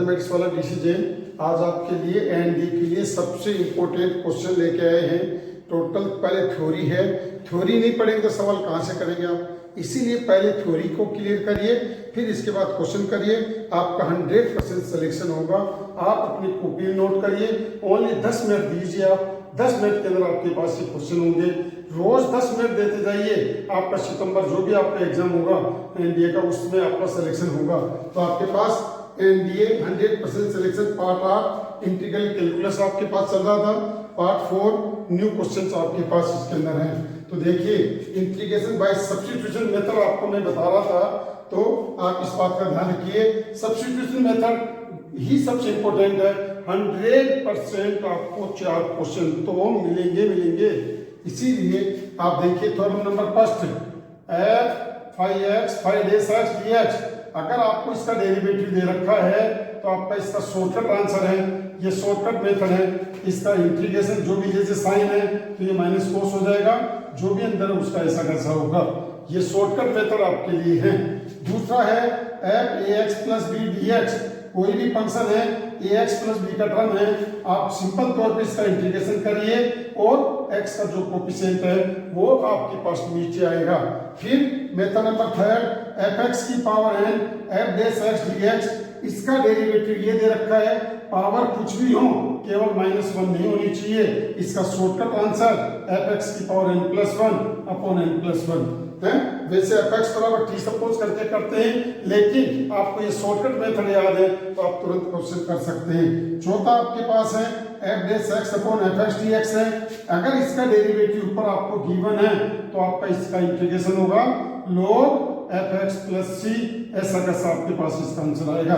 Mathematics वाला DC Jain आज आपके लिए एनडी के लिए सबसे इम्पोर्टेंट क्वेश्चन लेके आए हैं। टोटल पहले थ्योरी है, थ्योरी नहीं पढ़ेंगे तो सवाल कहाँ से करेंगे आप, इसीलिए पहले थ्योरी को क्लियर करिए, फिर इसके बाद क्वेश्चन करिए। आपका 100% सिलेक्शन होगा। आप अपनी कॉपी में नोट करिए, ओनली 10 मिनट दीजिए। आप 10 मिनट के अंदर आपके पास ये क्वेश्चन होंगे। रोज 10 मिनट देते जाइए। आपका सितंबर जो भी आपका एग्जाम होगा एनडीए का, उसमें आपका सिलेक्शन होगा। तो आपके पास NDA 100% selection part 8 integral calculus आपके पास चल रहा था, पार्ट 4 न्यू क्वेश्चंस आपके पास इसके अंदर हैं। तो देखिए इंटीग्रेशन बाय सब्स्टिट्यूशन मेथड आपको मैं बता रहा था, तो आप इस बात का ध्यान रखिए। सब्स्टिट्यूशन मेथड ही सबसे इंपॉर्टेंट है। 100% आपको 4 क्वेश्चन तो मिलेंगे। इसीलिए आप देखिए theorem number first f 5x 5x dx, अगर आपको इसका डेरिवेटिव दे रखा है तो आपका इसका शॉर्टकट आंसर है, ये शॉर्टकट मेथड है। इसका इंटीग्रेशन जो भी जैसे साइन है तो ये माइनस कोस हो जाएगा, जो भी अंदर है उसका ऐसा कैसा होगा। ये शॉर्टकट मेथड आपके लिए है। दूसरा है f ax plus b dx, कोई भी फंक्शन है ax प्लस b का टर्म है, आप सिंपल तौर पे इसका इंटीग्रेशन करिए और x का जो कोफिशिएंट है वो आपके पास नीचे आएगा। फिर मेथड नंबर थर्ड fx की power n f dash x dx, इसका डेरिवेटिव ये दे रखा है, पावर कुछ भी हो केवल -1 नहीं होनी चाहिए। इसका शॉर्टकट आंसर fx की power n plus 1 upon n plus 1 है। वैसे fx बराबर t सपोज करके करते हैं, लेकिन आपको ये शॉर्टकट मेथड याद है तो आप तुरंत क्वेश्चन कर सकते हैं। चौथा आपके पास है f dash x upon fx dx है। अगर इसका डेरिवेटिव ऊपर आपको गिवन है तो आपका इसका इंटीग्रेशन होगा log fx प्लस c, ऐसा कैसा आपके पास इसका आंसर आएगा।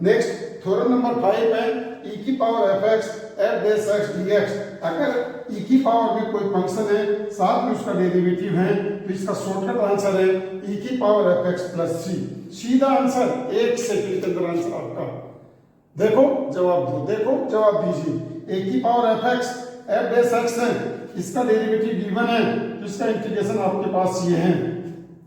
नेक्स्ट थ्योरम नंबर 5 है e की power fx f dash x dx, अगर e की पावर में कोई फंक्शन है साथ में उसका डेरिवेटिव है तो इसका शॉर्टकट आंसर है e की पावर fx प्लस c। सीधा आंसर 1 सेकंड के अंदर आंसर आपका। देखो जवाब दो, देखो जवाब दीजिए। a की power fx f dash x है, इसका डेरिवेटिव गिवन है तो इसका इंटीग्रेशन आपके पास ये है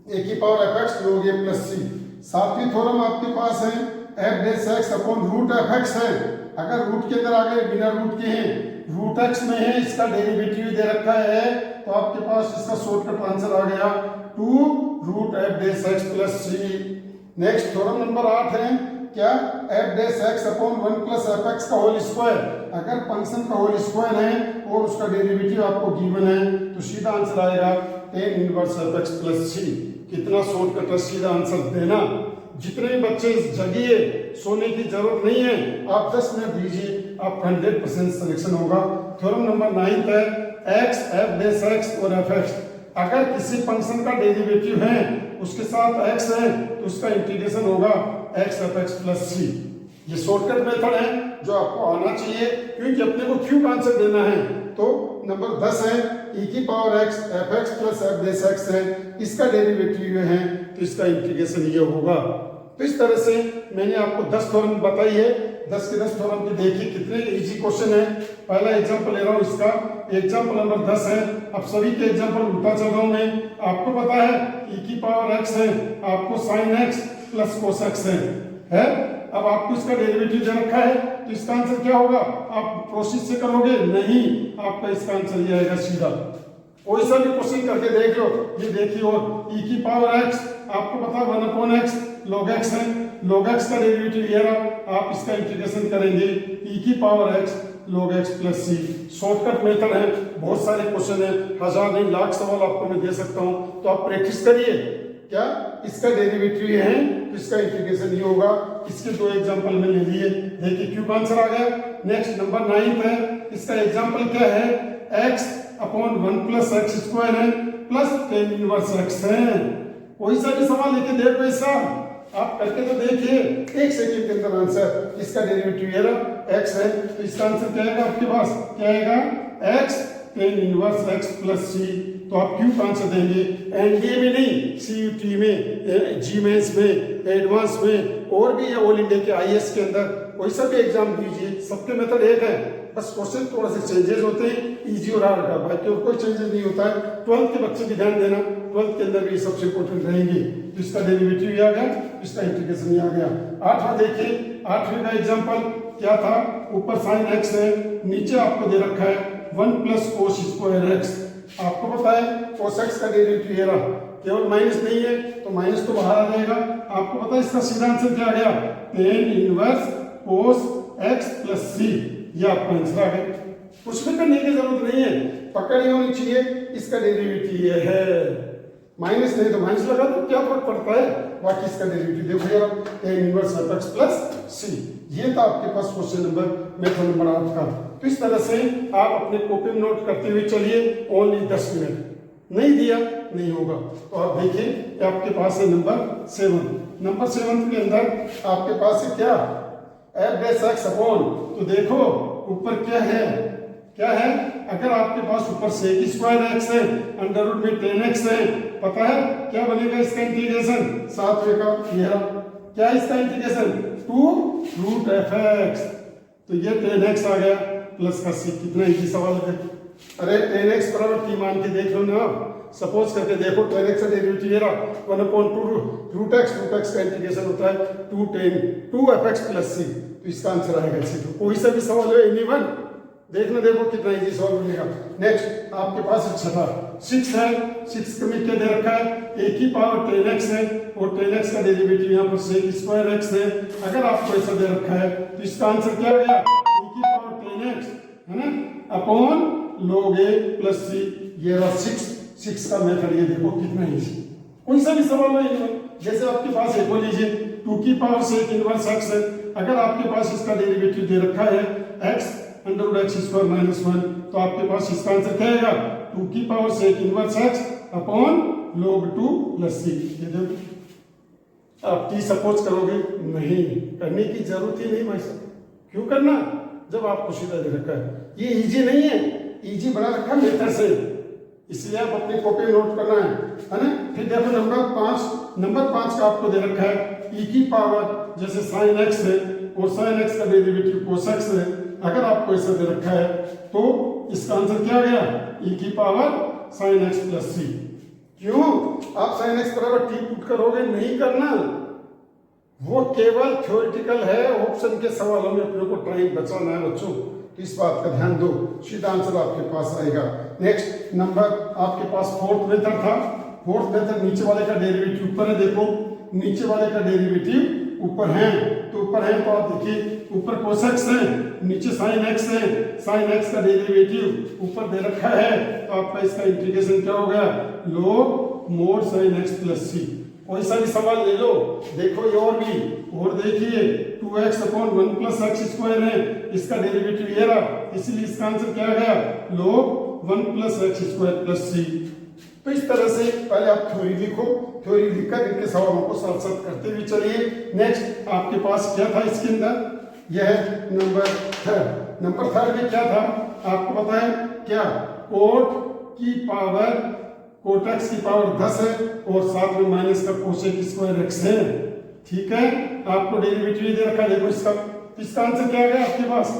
a की power fx log a plus c। सातवीं थ्योरम आपके पास है f dash x upon root fx है। अगर रूट के अंदर आ गए बिना रूट के हैं, रूट x में है, इसका डेरिवेटिव दे रखा है तो आपके पास इसका शॉर्टकट आंसर आ गया 2 root f dash x plus c। Next theorem number 8 है क्या f dash x upon 1 plus fx का होल स्क्वायर, अगर फंक्शन का होल स्क्वायर है और उसका डेरिवेटिव आपको गिवन है तो सीधा आंसर आएगा tan inverse fx plus c। कितना शॉर्टकट है सीधा आंसर देना। जितने भी बच्चे जगिए, सोने की जरूरत नहीं है, आप 10 मिनट दीजिए, आपका 100% सिलेक्शन होगा। थ्योरम नंबर 9 है x f डैश x और fx, अगर किसी फंक्शन का डेरिवेटिव है उसके साथ x है तो उसका इंटीग्रेशन होगा x fx प्लस c। ये शॉर्टकट मेथड है जो आपको आना चाहिए, क्योंकि अपने को क्यूब आंसर देना है। तो नंबर 10 है e की power x fx plus f dash x है, इसका डेरिवेटिव है तो इसका इंटीग्रेशन ये होगा। तो इस तरह से मैंने आपको 10 थ्योरम बताई है। 10 के 10 थ्योरम के देखिए कितने इजी क्वेश्चन है। पहला एग्जांपल ले रहा हूँ, इसका एग्जांपल नंबर 10 है। अब सभी के एग्जांपल उल्टा चल रहा हूँ मैं। आपको पता है e की पावर x है, आपको sin x plus cos x है। अब आपको इसका डेरिवेटिव दे रखा है तो इसका आंसर क्या होगा, आप प्रोसेस से करोगे नहीं, आपका इसका आंसर ये आएगा सीधा। कोई सा भी क्वेश्चन करके देख लो, ये देखिए, और e की पावर x आपको पता 1 अपॉन x log x है, log x का डेरिवेटिव ये रहा, आप इसका इंटीग्रेशन करेंगे e की power x log x plus c। Shortcut method है, बहुत सारे क्वेश्चन है, 1000 नहीं लाख सवाल आपको मैं दे सकता हूँ, तो आप प्रैक्टिस करिए। क्या इसका डेरिवेटिव ये है तो इसका इंटीग्रेशन ये होगा। इसके 2 एग्जांपल में ले लिए, देखिए क्यूब आंसर आ गया। नेक्स्ट नंबर 9 है, इसका एग्जांपल क्या है, x upon 1 plus x square है प्लस tan इनवर्स x है। कोई सा भी सवाल लेके देखो, ऐसा आप करके तो देखिए, 1 सेकंड के अंदर आंसर। इसका डेरिवेटिव ये रहा x है तो इसका आंसर क्या आएगा आपके पास, क्या आएगा x tan inverse x plus c। तो आप क्यों आंसर देंगे, एनडीए में नहीं, सीयूटी में, जी मेंस में, एडवांस में, और भी ऑल इंडिया के आईएएस के अंदर कोई सा भी एग्जाम दीजिए, सबके मेथड एक है, बस क्वेश्चन थोड़ा से चेंजेस होते हैं, इजी और हार्ड का, बाकी और कोई चेंजेस नहीं होता है। 12th के बच्चे भी ध्यान देना। 12th के अंदर भी सबसे इंपॉर्टेंट रहेंगे। तो इसका डेरिवेटिव ये आ गया, इसका इंटीग्रेशन ये आ गया। 8वां देखिए, 8वें का एग्जांपल क्या था, ऊपर साइन एक्स है, नीचे आपको दे रखा है 1 प्लस कोस स्क्वायर एक्स। आपको पता है कोस एक्स का डेरिवेटिव ये रहा, केवल माइनस नहीं है तो माइनस तो बाहर आ जाएगा। आपको पता है इसका सीधा आंसर क्या आ गया, tan inverse cos x plus C, ये आपका आंसर आ गया। कुछ भी करने की जरूरत नहीं है, पकड़ ही होनी चाहिए, इसका डेरिवेटिव ये है, माइनस नहीं तो माइनस लगा दो, क्या फर्क पड़ता है। बाकी इसका डेरिवेटिव देखो यार, tan inverse of x plus C. ये था आपके पास क्वेश्चन नंबर, मेथड नंबर 8 का। तो इस तरह से आप अपने कॉपी में नोट करते हुए चलिए, ओनली 10 मिनट, नहीं दिया नहीं होगा। तो आप देखिए आपके पास है नंबर 7। नंबर 7 के अंदर आपके पास है क्या, एफ डैश एक्स अपॉन, तो देखो ऊपर क्या है, क्या है, अगर आपके पास ऊपर सेक स्क्वायर एक्स है, अंडर रूट में tan एक्स है, पता है क्या बनेगा इसका इंटीग्रेशन, 7वें का ये रहा, क्या इसका इंटीग्रेशन 2 रूट एफ एक्स, तो ये tan एक्स आ गया प्लस का सी। कितना इजी सवाल है। अरे tan एक्स बराबर t मान के देख लो ना, सपोज करके देखो tan एक्स का डेरिवेटिव ये रहा 1/2 रूट एक्स का इंटीग्रेशन होता है 2 एफ एक्स प्लस सी, तो इसका आंसर आएगा सी। तो कोई सा भी सवाल है एनी वन, देखना देखो कितना इजी सवाल बनेगा। नेक्स्ट आपके पास छठा 6 है, 6 में क्या दे रखा है, एक ही पावर tan x है और tan x का डेरिवेटिव यहाँ पर सेक स्क्वायर x है। अगर आपको ऐसा दे रखा है तो इसका आंसर क्या आ गया, एक ही पावर tan x है ना upon log a plus C, ये रहा 6 का मेथड। ये देखो कितना इजी, कोई सा भी सवाल है, जैसे आपके पास एक बोल लीजिए 2 की पावर सेक इनवर्स x है, अगर आपके पास इसका डेरिवेटिव दे रखा है x under root x square minus 1, तो आपके पास इसका आंसर क्या आएगा, 2 की power sec inverse x upon log 2 plus C. ये देखो आप टी सपोज करोगे, नहीं करने की जरूरत ही नहीं भाई साहब, क्यों करना जब आपको सीधा दे रखा है। ये इजी नहीं है, इजी बना रखा है मेथड से, इसलिए आप अपनी कॉपी में नोट करना है ना। फिर देखो नंबर 5 का आपको दे रखा है e की पावर, जैसे साइन एक्स है और साइन एक्स का डेरिवेटिव कोस एक्स है, अगर आपको ऐसा दे रखा है तो इसका आंसर क्या आ गया, e की पावर साइन एक्स प्लस सी। क्यों आप साइन एक्स बराबर टी पुट करोगे, नहीं करना, वो केवल थ्योरेटिकल है, ऑप्शन के सवालों में अपने को टाइम बचाना है बच्चों, तो इस बात का ध्यान दो, सीधा आंसर आपके पास आएगा। नेक्स्ट नंबर आपके पास 4th मेथड था। 4th मेथड नीचे वाले का डेरिवेटिव ऊपर है, देखो नीचे वाले का डेरिवेटिव ऊपर है, तो ऊपर है तो आप देखिए ऊपर cos x है, नीचे sin x है, sin x का डेरिवेटिव ऊपर दे रखा है, तो आपका इसका इंटीग्रेशन क्या हो गया, log mod sin x plus C. कोई सा भी सवाल ले लो, देखो ये और भी, और देखिए 2x upon 1 plus x square है, इसका डेरिवेटिव ये रहा, इसलिए इसका आंसर क्या आ गया, log 1 plus x square plus C. तो इस तरह से पहले आप थ्योरी लिखो, थ्योरी लिखकर इनके सवालों को साथ साथ करते हुए चलिए। नेक्स्ट आपके पास क्या था इसके अंदर, यह है नंबर 3। नंबर 3 में क्या था आपको पता है क्या, कोट एक्स की पावर 10 है और साथ में माइनस का कोसेक स्क्वायर एक्स है, ठीक है। आपको डेरिवेटिव दे रखा है, देखो इसका आंसर क्या आ गया आपके पास,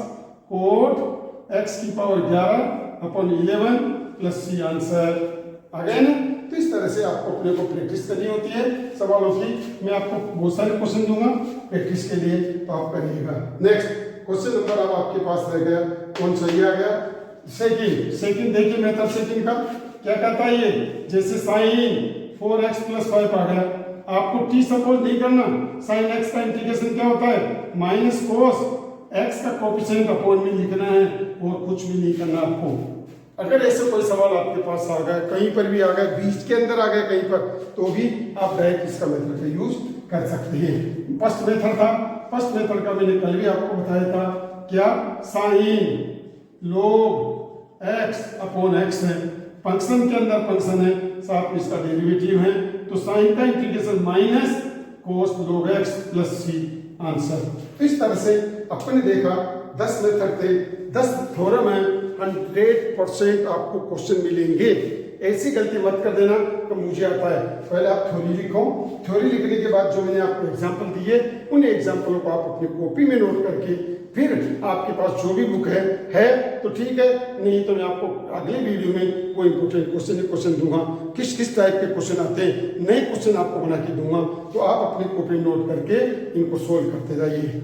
कोट एक्स की power 11 upon 11 plus C, answer आ गया ना। तो इस तरह से आपको अपने को प्रैक्टिस करनी होती है सवालों की। मैं आपको बहुत सारे क्वेश्चन दूंगा प्रैक्टिस के लिए, तो आप करिएगा। नेक्स्ट क्वेश्चन नंबर अब आपके पास रह गया, कौन सा ये आ गया, सेकंड देखिए मेथड सेकंड का क्या कहता है ये, जैसे साइन 4x प्लस 5 आ गया, आपको टी सपोज नहीं करना, साइन x का इंटीग्रेशन क्या होता है, माइनस कोस x का कोफिशिएंट अपॉन में लिखना है और कुछ भी नहीं करना आपको। अगर ऐसे कोई सवाल आपके पास आ गया, कहीं पर भी आ गया, बीच के अंदर आ गया कहीं पर, तो भी आप डायरेक्ट इसका मेथड का यूज कर सकते हैं। फर्स्ट मेथड था, फर्स्ट मेथड का मैंने कल भी आपको बताया था, क्या sine log x upon x है, फंक्शन के अंदर फंक्शन है, साथ में इसका डेरिवेटिव है, तो साइन का integration minus cos log x plus C, answer. इस तरह से अपने देखा 10 मेथड थे, 10 थ्योरम है, 100% आपको क्वेश्चन मिलेंगे। ऐसी गलती मत कर देना तो मुझे आता है, पहले आप थ्योरी लिखो, थ्योरी लिखने के बाद जो मैंने आपको एग्जांपल दिए उन एग्जाम्पलों को आप अपनी कॉपी में नोट करके फिर आपके पास जो भी बुक है तो ठीक है, नहीं तो मैं आपको अगले वीडियो में वो इंपोर्टेंट क्वेश्चन दूंगा, किस किस टाइप के क्वेश्चन आते हैं, नए क्वेश्चन आपको बना के दूंगा, तो आप अपनी कॉपी नोट करके इनको सोल्व करते जाइए।